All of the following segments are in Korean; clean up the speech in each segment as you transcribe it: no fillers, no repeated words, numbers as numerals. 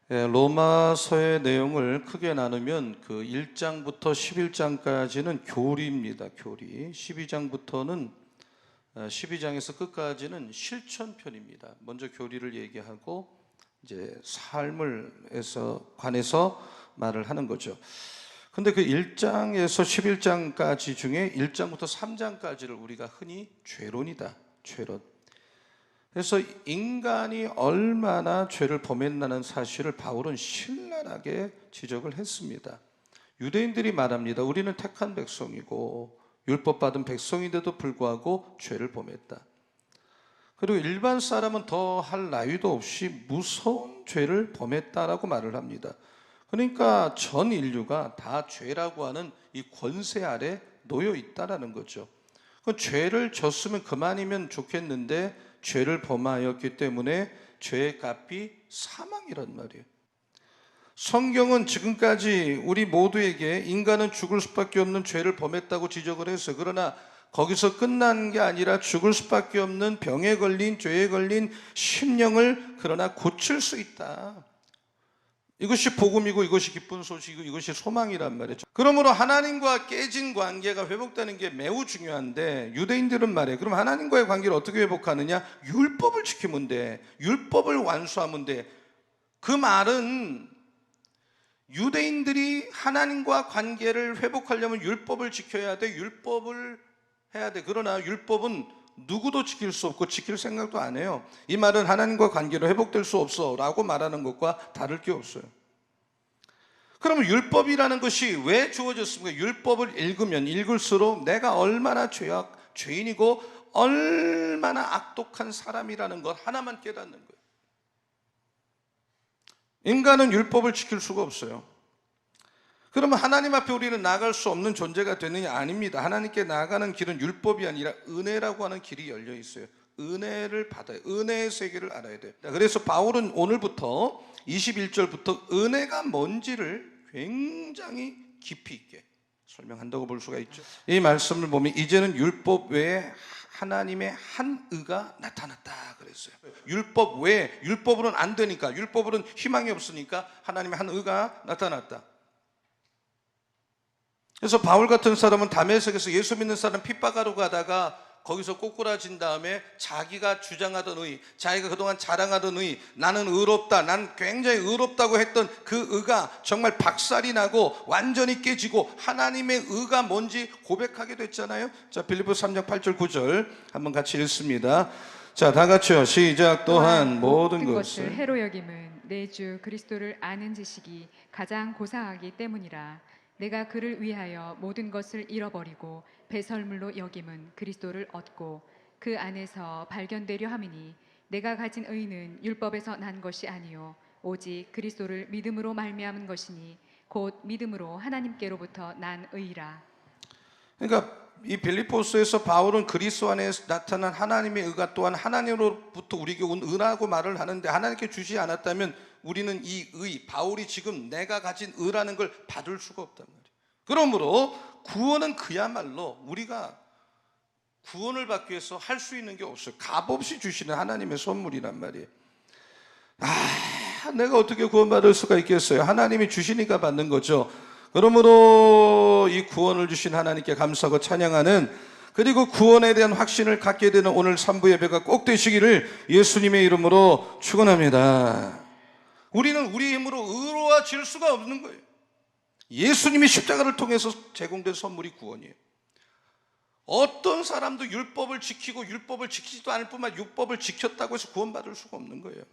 로마서의 내용을 크게 나누면 그 1장부터 11장까지는 교리입니다. 교리. 12장부터는 12장에서 끝까지는 실천편입니다. 먼저 교리를 얘기하고 이제 삶을 관해서 말을 하는 거죠. 근데 그 1장에서 11장까지 중에 1장부터 3장까지를 우리가 흔히 죄론이다. 죄론. 그래서 인간이 얼마나 죄를 범했나는 사실을 바울은 신랄하게 지적을 했습니다. 유대인들이 말합니다. 우리는 택한 백성이고 율법 받은 백성인데도 불구하고 죄를 범했다. 그리고 일반 사람은 더 할 나위도 없이 무서운 죄를 범했다라고 말을 합니다. 그러니까 전 인류가 다 죄라고 하는 이 권세 아래 놓여 있다라는 거죠. 그 죄를 졌으면 그만이면 좋겠는데 죄를 범하였기 때문에 죄의 값이 사망이란 말이에요. 성경은 지금까지 우리 모두에게 인간은 죽을 수밖에 없는 죄를 범했다고 지적을 했어요. 그러나 거기서 끝난 게 아니라 죽을 수밖에 없는 병에 걸린 죄에 걸린 심령을 그러나 고칠 수 있다. 이것이 복음이고 이것이 기쁜 소식이고 이것이 소망이란 말이죠. 그러므로 하나님과 깨진 관계가 회복되는 게 매우 중요한데 유대인들은 말해 그럼 하나님과의 관계를 어떻게 회복하느냐? 율법을 지키면 돼. 율법을 완수하면 돼. 그 말은 유대인들이 하나님과 관계를 회복하려면 율법을 지켜야 돼. 율법을 해야 돼. 그러나 율법은 누구도 지킬 수 없고 지킬 생각도 안 해요. 이 말은 하나님과 관계로 회복될 수 없어 라고 말하는 것과 다를 게 없어요. 그러면 율법이라는 것이 왜 주어졌습니까? 율법을 읽으면 읽을수록 내가 얼마나 죄인이고 얼마나 악독한 사람이라는 것 하나만 깨닫는 거예요. 인간은 율법을 지킬 수가 없어요. 그러면 하나님 앞에 우리는 나아갈 수 없는 존재가 되느냐? 아닙니다. 하나님께 나아가는 길은 율법이 아니라 은혜라고 하는 길이 열려 있어요. 은혜를 받아요. 은혜의 세계를 알아야 돼요. 그래서 바울은 오늘부터 21절부터 은혜가 뭔지를 굉장히 깊이 있게 설명한다고 볼 수가 있죠. 이 말씀을 보면 이제는 율법 외에 하나님의 한 의가 나타났다 그랬어요. 율법 외에, 율법으로는 안 되니까, 율법으로는 희망이 없으니까 하나님의 한 의가 나타났다. 그래서 바울 같은 사람은 다메섹에서 예수 믿는 사람 핍박하러 가다가 거기서 꼬꾸라진 다음에 자기가 주장하던 의, 자기가 그동안 자랑하던 의, 나는 의롭다, 난 굉장히 의롭다고 했던 그 의가 정말 박살이 나고 완전히 깨지고 하나님의 의가 뭔지 고백하게 됐잖아요. 자, 빌립보서 3장 8절 9절 한번 같이 읽습니다. 자, 다 같이요. 시작. 또한 모든 것을 해로 여김은 내 주 그리스도를 아는 지식이 가장 고상하기 때문이라. 내가 그를 위하여 모든 것을 잃어버리고 배설물로 여김은 그리스도를 얻고 그 안에서 발견되려 함이니 내가 가진 의는 율법에서 난 것이 아니요 오직 그리스도를 믿음으로 말미암은 것이니 곧 믿음으로 하나님께로부터 난 의라. 그러니까 이 빌립보서에서 바울은 그리스도 안에 나타난 하나님의 의가 또한 하나님으로부터 우리에게 온 의라고 말을 하는데 하나님께 주지 않았다면 우리는 이 의, 바울이 지금 내가 가진 의라는 걸 받을 수가 없단 말이에요. 그러므로 구원은 그야말로 우리가 구원을 받기 위해서 할 수 있는 게 없어요. 값없이 주시는 하나님의 선물이란 말이에요. 내가 어떻게 구원받을 수가 있겠어요? 하나님이 주시니까 받는 거죠. 그러므로 이 구원을 주신 하나님께 감사하고 찬양하는, 그리고 구원에 대한 확신을 갖게 되는 오늘 3부 예배가 꼭 되시기를 예수님의 이름으로 축원합니다. 우리는 우리 힘으로 의로워질 수가 없는 거예요. 예수님이 십자가를 통해서 제공된 선물이 구원이에요. 어떤 사람도 율법을 지키고 율법을 지키지도 않을 뿐만 율법을 지켰다고 해서 구원받을 수가 없는 거예요.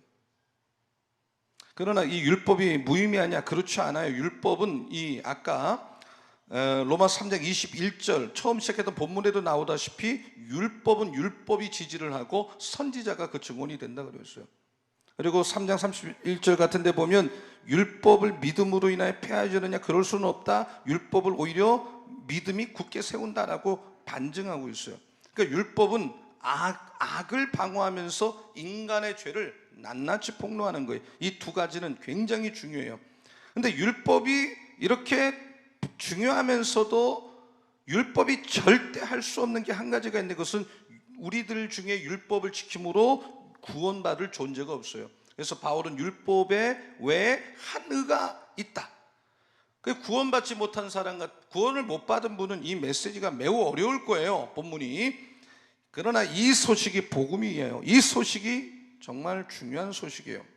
그러나 이 율법이 무의미하냐? 그렇지 않아요. 율법은 이 아까 로마 3장 21절 처음 시작했던 본문에도 나오다시피 율법은 율법이 지지를 하고 선지자가 그 증언이 된다 그랬어요. 그리고 3장 31절 같은 데 보면 율법을 믿음으로 인하여 폐하여지느냐? 그럴 수는 없다. 율법을 오히려 믿음이 굳게 세운다라고 반증하고 있어요. 그러니까 율법은 악을 방어하면서 인간의 죄를 낱낱이 폭로하는 거예요. 이 두 가지는 굉장히 중요해요. 근데 율법이 이렇게 중요하면서도 율법이 절대 할 수 없는 게 한 가지가 있는데 그것은 우리들 중에 율법을 지킴으로 구원받을 존재가 없어요. 그래서 바울은 율법에 외에 한 의가 있다. 그 구원받지 못한 사람과 구원을 못 받은 분은 이 메시지가 매우 어려울 거예요, 본문이. 그러나 이 소식이 복음이에요. 이 소식이 정말 중요한 소식이에요.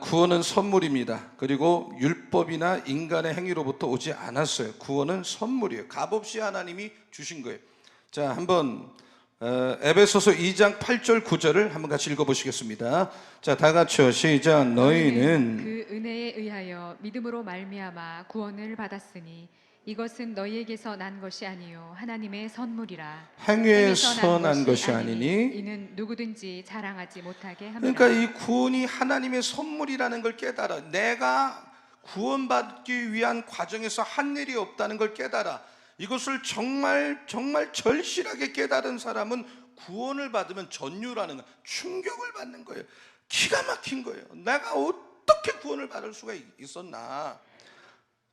구원은 선물입니다. 그리고 율법이나 인간의 행위로부터 오지 않았어요. 구원은 선물이에요. 값없이 하나님이 주신 거예요. 자, 한번 에베소서 2장 8절 9절을 한번 같이 읽어보시겠습니다. 자, 다 같이요. 시작. 너희는 그 은혜에 의하여 믿음으로 말미암아 구원을 받았으니 이것은 너희에게서 난 것이 아니요 하나님의 선물이라. 행위에서 난 것이 아니니. 이는 누구든지 자랑하지 못하게 함이라. 그러니까 이 구원이 하나님의 선물이라는 걸 깨달아. 내가 구원받기 위한 과정에서 한 일이 없다는 걸 깨달아. 이것을 정말 절실하게 깨달은 사람은 구원을 받으면 전율하는 거예요. 충격을 받는 거예요. 기가 막힌 거예요. 내가 어떻게 구원을 받을 수가 있었나.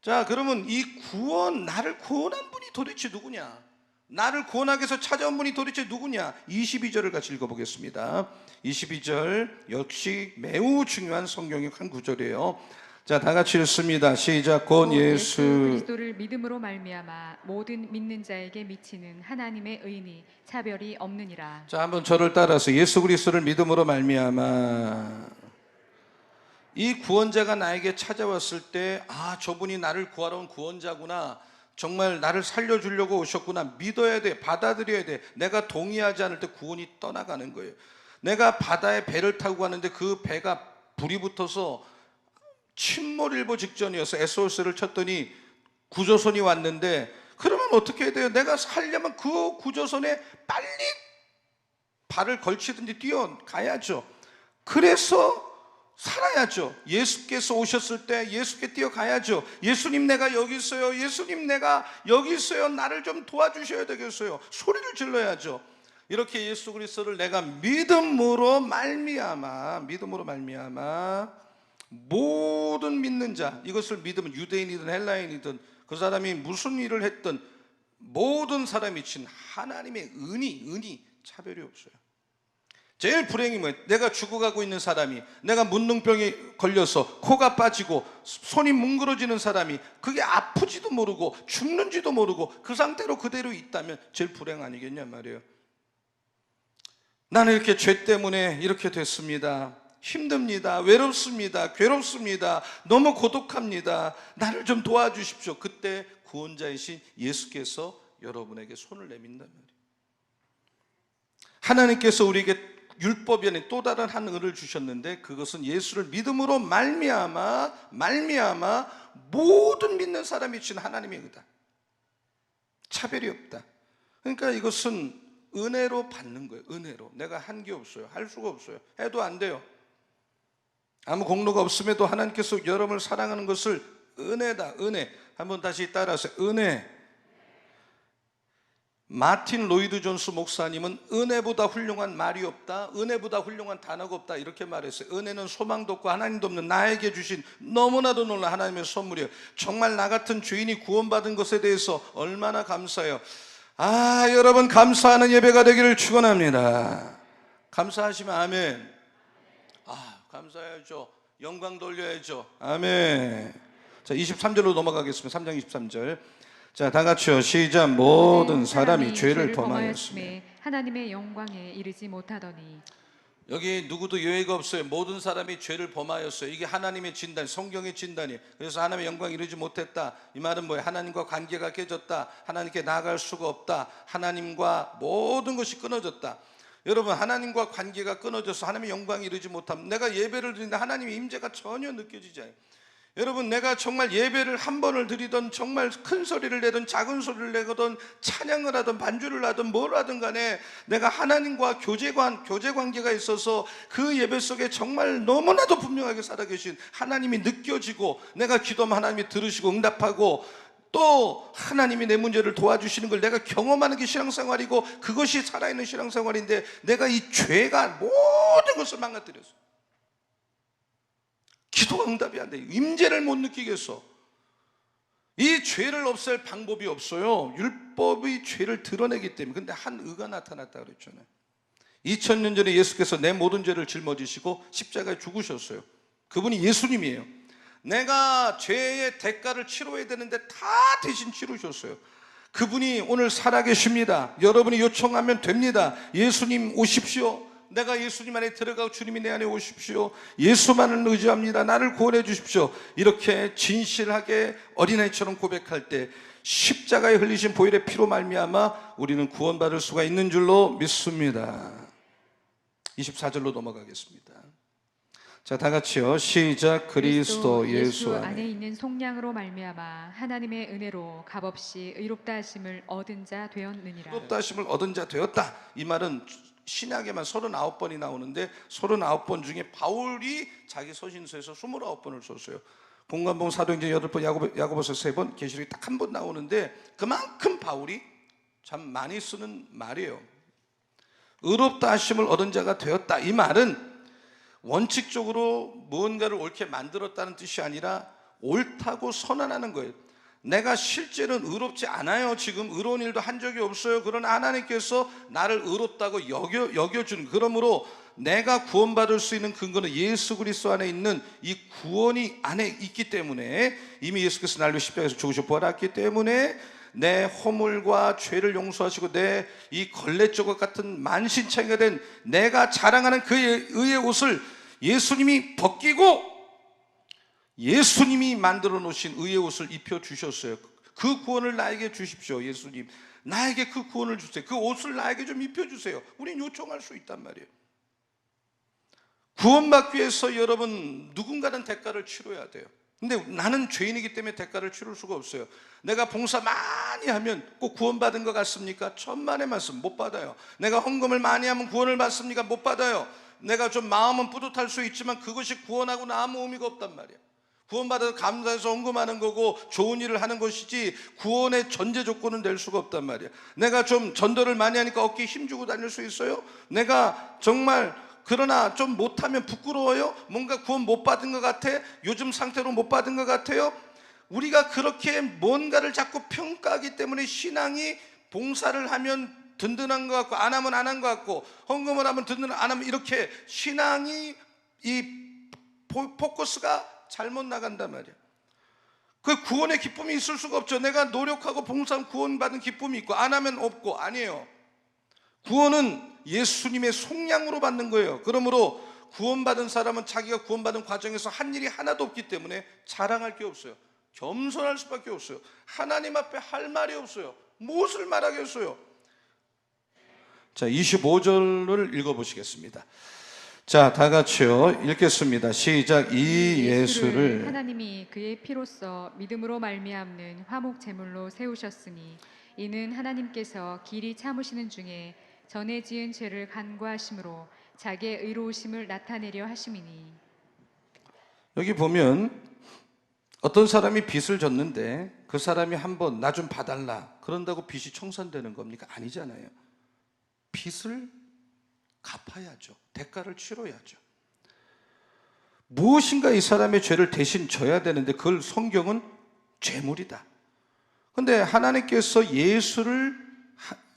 자, 그러면 이 구원, 나를 구원한 분이 도대체 누구냐? 나를 구원하기 위해서 찾아온 분이 도대체 누구냐? 22절을 같이 읽어보겠습니다. 22절 역시 매우 중요한 성경의 한 구절이에요. 자, 다 같이 읽습니다. 시작. 곧 예수 그리스도를 믿음으로 말미암아 모든 믿는 자에게 미치는 하나님의 의니 차별이 없느니라. 자, 한번 저를 따라서 예수 그리스도를 믿음으로 말미암아 이 구원자가 나에게 찾아왔을 때, 아, 저분이 나를 구하러 온 구원자구나, 정말 나를 살려주려고 오셨구나, 믿어야 돼, 받아들여야 돼. 내가 동의하지 않을 때 구원이 떠나가는 거예요. 내가 바다에 배를 타고 가는데 그 배가 불이 붙어서 침몰일보 직전이어서 SOS를 쳤더니 구조선이 왔는데, 그러면 어떻게 해야 돼요? 내가 살려면 그 구조선에 빨리 발을 걸치든지 뛰어가야죠. 그래서 살아야죠. 예수께서 오셨을 때 예수께 뛰어가야죠. 예수님, 내가 여기 있어요. 예수님, 내가 여기 있어요. 나를 좀 도와주셔야 되겠어요. 소리를 질러야죠. 이렇게 예수 그리스도를 내가 믿음으로 말미암아 모든 믿는 자, 이것을 믿으면 유대인이든 헬라인이든 그 사람이 무슨 일을 했든 모든 사람이 친 하나님의 은이 차별이 없어요. 제일 불행이 뭐예요? 내가 죽어가고 있는 사람이, 내가 문둥병에 걸려서 코가 빠지고 손이 뭉그러지는 사람이, 그게 아프지도 모르고 죽는지도 모르고 그 상태로 그대로 있다면 제일 불행 아니겠냐 말이에요. 나는 이렇게 죄 때문에 이렇게 됐습니다. 힘듭니다. 외롭습니다. 괴롭습니다. 너무 고독합니다. 나를 좀 도와주십시오. 그때 구원자이신 예수께서 여러분에게 손을 내민단 말이에요. 하나님께서 우리에게 율법이 아닌 또 다른 한 은을 주셨는데, 그것은 예수를 믿음으로 말미암아 모든 믿는 사람이 주신 하나님의 의다. 차별이 없다. 그러니까 이것은 은혜로 받는 거예요. 은혜로. 내가 한 게 없어요. 할 수가 없어요. 해도 안 돼요. 아무 공로가 없음에도 하나님께서 여러분을 사랑하는 것을 은혜다. 은혜. 한번 다시 따라서 은혜. 마틴 로이드 존스 목사님은 은혜보다 훌륭한 말이 없다, 은혜보다 훌륭한 단어가 없다, 이렇게 말했어요. 은혜는 소망도 없고 하나님도 없는 나에게 주신 너무나도 놀라운 하나님의 선물이에요. 정말 나 같은 죄인이 구원받은 것에 대해서 얼마나 감사해요. 아, 여러분 감사하는 예배가 되기를 축원합니다. 감사하시면 아멘. 아, 감사해야죠. 영광 돌려야죠. 아멘. 자, 23절로 넘어가겠습니다. 3장 23절. 자, 다 같이요. 시작. 모든 사람이 죄를 범하였으며 하나님의 영광에 이르지 못하더니. 여기 누구도 예외가 없어요. 모든 사람이 죄를 범하였어요. 이게 하나님의 진단, 성경의 진단이에요. 그래서 하나님의 영광에 이르지 못했다. 이 말은 뭐예요? 하나님과 관계가 깨졌다. 하나님께 나아갈 수가 없다. 하나님과 모든 것이 끊어졌다. 여러분, 하나님과 관계가 끊어져서 하나님의 영광에 이르지 못하면, 내가 예배를 드리는데 하나님의 임재가 전혀 느껴지지 않아요. 여러분, 내가 정말 예배를 한 번을 드리던, 정말 큰 소리를 내든 작은 소리를 내거든 찬양을 하든 반주를 하든 뭘 하든 간에 내가 하나님과 교제 관계가 있어서 그 예배 속에 정말 너무나도 분명하게 살아계신 하나님이 느껴지고, 내가 기도하면 하나님이 들으시고 응답하고 또 하나님이 내 문제를 도와주시는 걸 내가 경험하는 게 신앙생활이고, 그것이 살아있는 신앙생활인데 내가 이 죄가 모든 것을 망가뜨렸어. 기도가 응답이 안 돼요. 임재를 못 느끼겠어. 이 죄를 없앨 방법이 없어요. 율법이 죄를 드러내기 때문에. 근데 한 의가 나타났다 그랬잖아요. 2000년 전에 예수께서 내 모든 죄를 짊어지시고 십자가에 죽으셨어요. 그분이 예수님이에요. 내가 죄의 대가를 치러야 되는데 다 대신 치르셨어요. 그분이 오늘 살아계십니다. 여러분이 요청하면 됩니다. 예수님 오십시오. 내가 예수님 안에 들어가고 주님이 내 안에 오십시오. 예수만을 의지합니다. 나를 구원해 주십시오. 이렇게 진실하게 어린아이처럼 고백할 때 십자가에 흘리신 보혈의 피로 말미암아 우리는 구원받을 수가 있는 줄로 믿습니다. 24절로 넘어가겠습니다. 자, 다 같이요. 시작. 그리스도 예수 안에 있는 속량으로 말미암아 하나님의 은혜로 값없이 의롭다 하심을 얻은 자 되었느니라. 의롭다 하심을 얻은 자 되었다. 이 말은 신약에만 39번이 나오는데 39번 중에 바울이 자기 서신서에서 29번을 썼어요. 공관봉 사도행전 8번, 야고보서 3번, 계시록이 딱 한 번 나오는데 그만큼 바울이 참 많이 쓰는 말이에요. 의롭다 하심을 얻은 자가 되었다. 이 말은 원칙적으로 무언가를 옳게 만들었다는 뜻이 아니라 옳다고 선언하는 거예요. 내가 실제는 의롭지 않아요. 지금 의로운 일도 한 적이 없어요. 그러나 하나님께서 나를 의롭다고 여겨주는, 그러므로 내가 구원받을 수 있는 근거는 예수 그리스도 안에 있는 이 구원이 안에 있기 때문에, 이미 예수께서 나를 십자가에서 죽으시고 부활했기 때문에 내 허물과 죄를 용서하시고 내 이 걸레조각 같은 만신창이가 된 내가 자랑하는 그의 의의 옷을 예수님이 벗기고 예수님이 만들어 놓으신 의의 옷을 입혀 주셨어요. 그 구원을 나에게 주십시오. 예수님, 나에게 그 구원을 주세요. 그 옷을 나에게 좀 입혀 주세요. 우린 요청할 수 있단 말이에요. 구원받기 위해서 여러분 누군가는 대가를 치러야 돼요. 근데 나는 죄인이기 때문에 대가를 치를 수가 없어요. 내가 봉사 많이 하면 꼭 구원받은 것 같습니까? 천만의 말씀, 못 받아요. 내가 헌금을 많이 하면 구원을 받습니까? 못 받아요. 내가 좀 마음은 뿌듯할 수 있지만 그것이 구원하고는 아무 의미가 없단 말이야. 구원받아서 감사해서 헌금하는 거고 좋은 일을 하는 것이지 구원의 전제 조건은 될 수가 없단 말이야. 내가 좀 전도를 많이 하니까 어깨에 힘주고 다닐 수 있어요? 내가 정말 그러나 좀 못하면 부끄러워요? 뭔가 구원 못 받은 것 같아? 요즘 상태로 못 받은 것 같아요? 우리가 그렇게 뭔가를 자꾸 평가하기 때문에 신앙이 봉사를 하면 든든한 것 같고 안 하면 안 한 것 같고 헌금을 하면 든든 안 하면 이렇게 신앙이 이 포커스가 잘못 나간단 말이야. 그 구원의 기쁨이 있을 수가 없죠. 내가 노력하고 봉사하면 구원받은 기쁨이 있고 안 하면 없고, 아니에요. 구원은 예수님의 속량으로 받는 거예요. 그러므로 구원받은 사람은 자기가 구원받은 과정에서 한 일이 하나도 없기 때문에 자랑할 게 없어요. 겸손할 수밖에 없어요. 하나님 앞에 할 말이 없어요. 무엇을 말하겠어요? 자, 25절을 읽어보시겠습니다. 자, 다 같이요. 읽겠습니다. 시작. 이 예수를 하나님이 그의 피로써 믿음으로 말미암는 화목 제물로 세우셨으니 이는 하나님께서 길이 참으시는 중에 전에 지은 죄를 간과하심으로 자기의 의로우심을 나타내려 하심이니. 여기 보면 어떤 사람이 빚을 졌는데 그 사람이 한번 나 좀 봐달라 그런다고 빚이 청산되는 겁니까? 아니잖아요. 빚을 갚아야죠. 대가를 치러야죠. 무엇인가 이 사람의 죄를 대신 져야 되는데 그걸 성경은 죄물이다. 그런데 하나님께서 이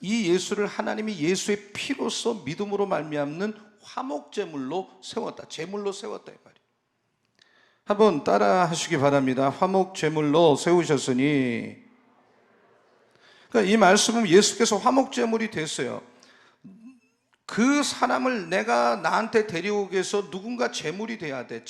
예수를 하나님이 예수의 피로써 믿음으로 말미암는 화목제물로 세웠다. 제물로 세웠다 이 말이에요. 한번 따라 하시기 바랍니다. 화목제물로 세우셨으니. 그러니까 이 말씀은 예수께서 화목제물이 됐어요. 그 사람을 내가 나한테 데려오기 위해서 누군가 제물이 돼야 돼.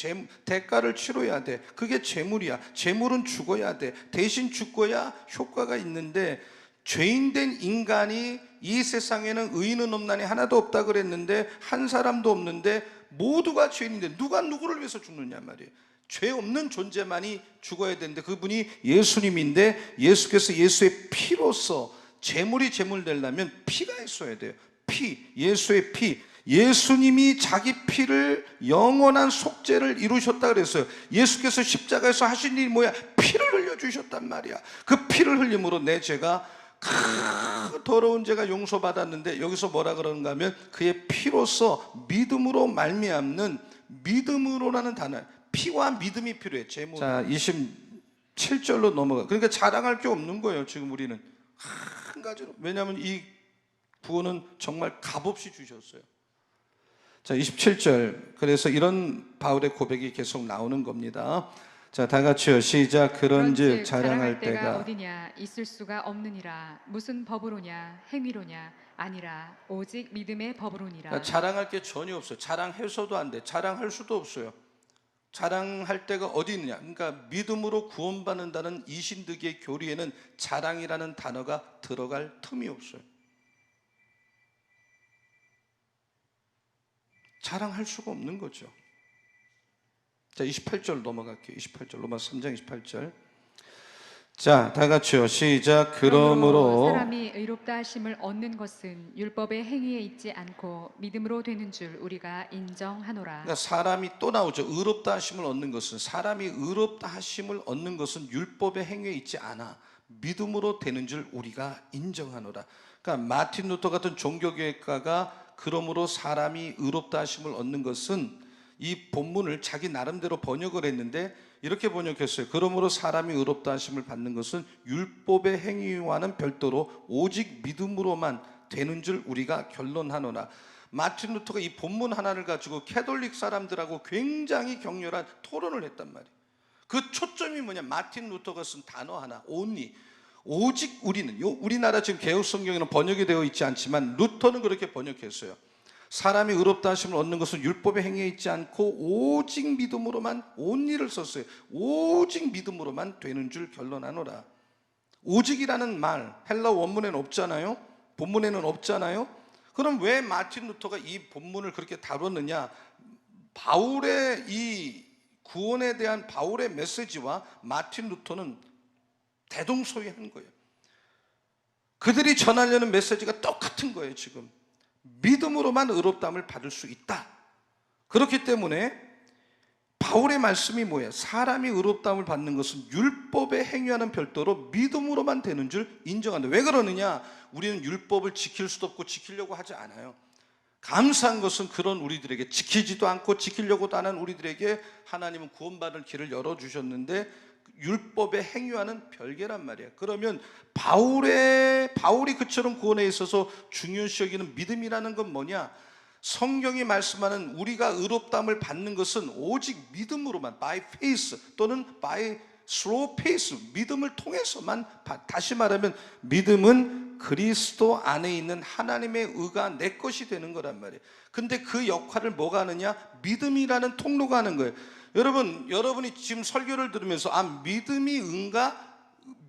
대가를 치러야 돼. 그게 제물이야. 제물은 죽어야 돼. 대신 죽어야 효과가 있는데, 죄인된 인간이 이 세상에는 의인은 없나니 하나도 없다 그랬는데 한 사람도 없는데 모두가 죄인인데 누가 누구를 위해서 죽느냐 말이에요. 죄 없는 존재만이 죽어야 되는데 그분이 예수님인데, 예수께서 예수의 피로서 제물이 제물 되려면 피가 있어야 돼요. 피, 예수의 피. 예수님이 자기 피를 영원한 속죄를 이루셨다 그랬어요. 예수께서 십자가에서 하신 일이 뭐야? 피를 흘려주셨단 말이야. 그 피를 흘림으로 내 죄가, 그 더러운 죄가 용서받았는데, 여기서 뭐라 그러는가 하면 그의 피로서 믿음으로 말미암는, 믿음으로라는 단어, 피와 믿음이 필요해. 제목. 자, 27절로 넘어가. 그러니까 자랑할 게 없는 거예요. 지금 우리는 한 가지로. 왜냐하면 이 구원은 정말 값없이 주셨어요. 자, 27절. 그래서 이런 바울의 고백이 계속 나오는 겁니다. 자, 다 같이요. 시작. 그런즉 자랑할 때가 어디냐? 있을 수가 없느니라. 무슨 법으로냐? 행위로냐? 아니라 오직 믿음의 법으로니라. 그러니까 자랑할 게 전혀 없어요. 자랑해서도 안 돼. 자랑할 수도 없어요. 자랑할 때가 어디 있느냐? 그러니까 믿음으로 구원받는다는 이신득의 교리에는 자랑이라는 단어가 들어갈 틈이 없어요. 자랑할 수가 없는 거죠. 자, 28절 넘어갈게요. 28절, 로마서 3장 28절. 자, 다 같이요. 시작. 그러므로 사람이 의롭다 하심을 얻는 것은 율법의 행위에 있지 않고 믿음으로 되는 줄 우리가 인정하노라. 그러니까 사람이 또 나오죠. 의롭다 하심을 얻는 것은, 사람이 의롭다 하심을 얻는 것은 율법의 행위에 있지 않아 믿음으로 되는 줄 우리가 인정하노라. 그러니까 마틴 루터 같은 종교개혁가가 그러므로 사람이 의롭다 하심을 얻는 것은, 이 본문을 자기 나름대로 번역을 했는데 이렇게 번역했어요. 그러므로 사람이 의롭다 하심을 받는 것은 율법의 행위와는 별도로 오직 믿음으로만 되는 줄 우리가 결론하노라. 마틴 루터가 이 본문 하나를 가지고 캐톨릭 사람들하고 굉장히 격렬한 토론을 했단 말이에요. 그 초점이 뭐냐? 마틴 루터가 쓴 단어 하나, only. 오직 우리는, 우리나라 지금 개혁 성경에는 번역이 되어 있지 않지만 루터는 그렇게 번역했어요. 사람이 의롭다 하심을 얻는 것은 율법의 행위에 있지 않고 오직 믿음으로만, only를 썼어요. 오직 믿음으로만 되는 줄 결론하노라. 오직이라는 말 헬라 원문에는 없잖아요. 본문에는 없잖아요. 그럼 왜 마틴 루터가 이 본문을 그렇게 다뤘느냐? 바울의 이 구원에 대한 바울의 메시지와 마틴 루터는 대동소이한 거예요. 그들이 전하려는 메시지가 똑같은 거예요. 지금 믿음으로만 의롭다함을 받을 수 있다. 그렇기 때문에 바울의 말씀이 뭐예요? 사람이 의롭다함을 받는 것은 율법의 행위와는 별도로 믿음으로만 되는 줄 인정한다. 왜 그러느냐? 우리는 율법을 지킬 수도 없고 지키려고 하지 않아요. 감사한 것은 그런 우리들에게, 지키지도 않고 지키려고도 안 하는 우리들에게 하나님은 구원받을 길을 열어주셨는데 율법의 행위와는 별개란 말이에요. 그러면 바울이 그처럼 구원에 있어서 중요시 여기는 믿음이라는 건 뭐냐? 성경이 말씀하는 우리가 의롭다함을 받는 것은 오직 믿음으로만, by faith 또는 by through faith, 믿음을 통해서만, 다시 말하면 믿음은 그리스도 안에 있는 하나님의 의가 내 것이 되는 거란 말이에요. 근데 그 역할을 뭐가 하느냐? 믿음이라는 통로가 하는 거예요. 여러분이 지금 설교를 들으면서 믿음이 의인가?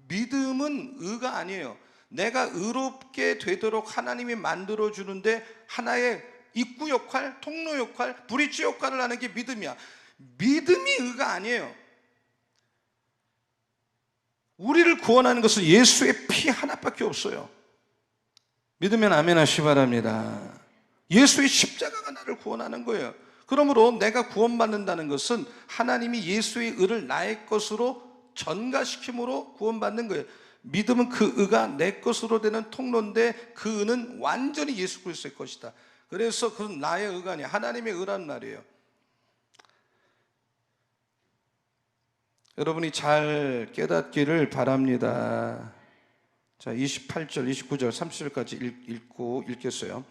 믿음은 의가 아니에요. 내가 의롭게 되도록 하나님이 만들어주는데 하나의 입구 역할, 통로 역할, 브릿지 역할을 하는 게 믿음이야. 믿음이 의가 아니에요. 우리를 구원하는 것은 예수의 피 하나밖에 없어요. 믿으면 아멘 하시기 바랍니다. 예수의 십자가가 나를 구원하는 거예요. 그러므로 내가 구원받는다는 것은 하나님이 예수의 의를 나의 것으로 전가시킴으로 구원받는 거예요. 믿음은 그 의가 내 것으로 되는 통로인데 그 의는 완전히 예수 그리스도의 것이다. 그래서 그건 나의 의가 아니야. 하나님의 의란 말이에요. 여러분이 잘 깨닫기를 바랍니다. 자, 28절, 29절, 30절까지 읽겠어요.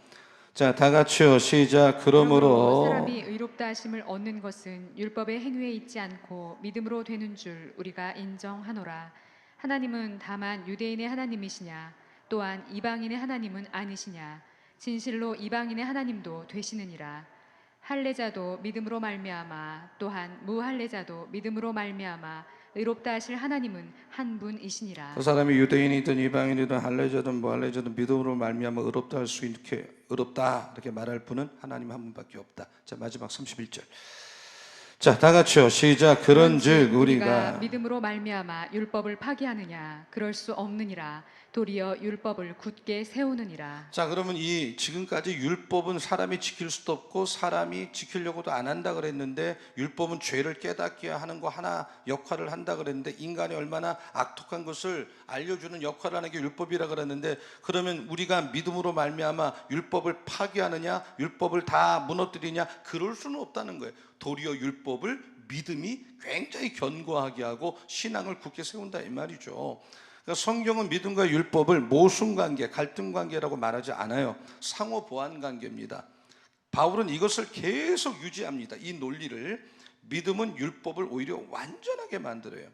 자, 다 같이요. 시작. 그러므로 사람이 의롭다 하심을 얻는 것은 율법의 행위에 있지 않고 믿음으로 되는 줄 우리가 인정하노라. 하나님은 다만 유대인의 하나님이시냐? 또한 이방인의 하나님은 아니시냐? 진실로 이방인의 하나님도 되시느니라. 할례자도 믿음으로 말미암아 또한 무할례자도 믿음으로 말미암아 의롭다 하실 하나님은 한 분이시니라. 그 사람이 유대인이든 이방인이든 할례자든 무할례자든 믿음으로 말미암아 의롭다 할 수 있게, 의롭다 이렇게 말할 분은 하나님 한 분밖에 없다. 자, 마지막 31절. 자, 다 같이요. 시작. 그런즉 우리가 믿음으로 말미암아 율법을 파기하느냐? 그럴 수 없느니라. 도리어 율법을 굳게 세우느니라. 자, 그러면 이 지금까지 율법은 사람이 지킬 수도 없고 사람이 지키려고도 안 한다 그랬는데, 율법은 죄를 깨닫게 하는 거 하나 역할을 한다 그랬는데, 인간이 얼마나 악독한 것을 알려주는 역할을 하는 게 율법이라 그랬는데, 그러면 우리가 믿음으로 말미암아 율법을 파기하느냐? 율법을 다 무너뜨리냐? 그럴 수는 없다는 거예요. 도리어 율법을 믿음이 굉장히 견고하게 하고 신앙을 굳게 세운다 이 말이죠. 그러니까 성경은 믿음과 율법을 모순관계, 갈등관계라고 말하지 않아요. 상호 보완관계입니다. 바울은 이것을 계속 유지합니다. 이 논리를. 믿음은 율법을 오히려 완전하게 만들어요.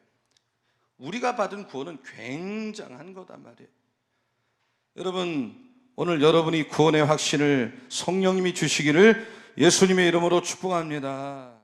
우리가 받은 구원은 굉장한 거단 말이에요. 여러분, 오늘 여러분이 구원의 확신을 성령님이 주시기를 예수님의 이름으로 축복합니다.